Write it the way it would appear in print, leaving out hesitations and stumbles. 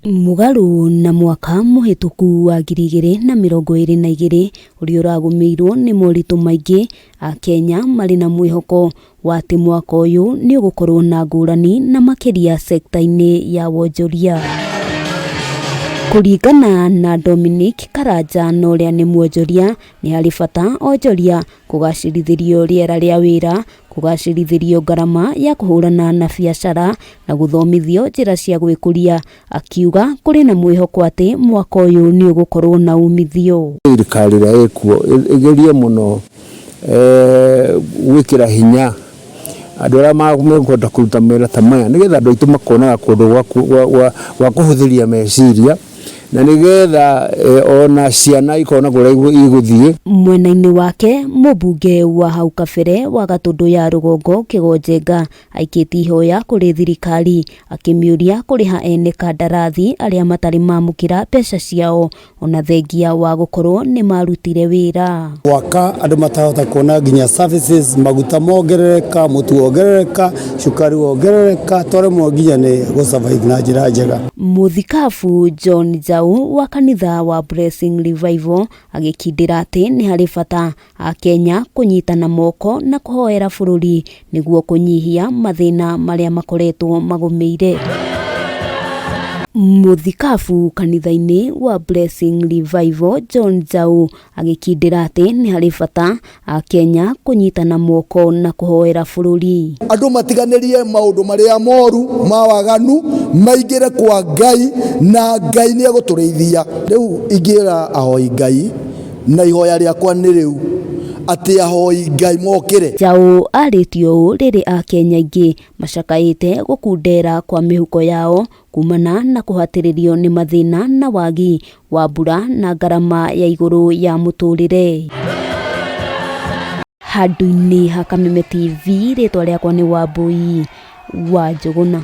Mugaru na mwaka muhituku wa 2022 uria uragumirwo ni moritu maingi a Kenya mari na mwihoko wa ati mwaka uyu ni ugukorwo na ngurani na makiria sekta-ini ya wonjoria. Kuringana na Dominic Karanja na uria ni mwonjoria, ni hari bata onjoria kugacirithirio riera ria wira, kugacirithirio ngarama ya kuhurana na biacara na guthomithio njira cia gwikuria, akiuga kuri na mwihoko ati mwaka uyu ni ugukorwo na umithio. Thirikari ria ikuo igerie muno gwikira hinya andu aria magukunda kuruta mawira ta maya nigetha andu aitu makonaga kundu gwa kuhuthiria meciria na nigetha ona ciana ikona kuria iguthie. Mwena-ini wake mubunge wa hau kabere wa Gatundu ya Rugongo Kigonjenga aikiti ihoya kuri thirikari akimiuria kuriha ene kandarathi aria matari mamukira mbeca ciao ona thengia wa gukorwo ni marutire wira. Waka andu matahota kuona nginya services, maguta mongerereka, mutu wongerereka, cukari wongerereka, twaremwo nginya ni gusurvive na njira njega. Muthikabu John Njau wa kanitha wa Blessing Revival agikindira ati ni hari bata a Kenya kunyitana moko na kuhoera bururi niguo kunyihia mathina maria makoretwo magumeire. Muthikabu kanitha-ini wa Blessing Revival John Njau agikindira ati ni hari bata a Kenya kunyitana moko na kuhoera bururi. Andu matiganirie maundu maria moru mawaganu maingire kwa Ngai na Ngai ni agutureithia. Riu ingira ahoi Ngai na ihoya riakwa ni riu ati ahoi Ngai mokire. Njau aritio riri a Kenya ingi macakaite gukundera kwa mihuko yao kumana na kuhatiririo ni mathina na wagi wa mbura na ngarama ya iguru ya muturire. Handu-ini ha Kameme TV ritwa riakwa ni Wambui wa Njuguna.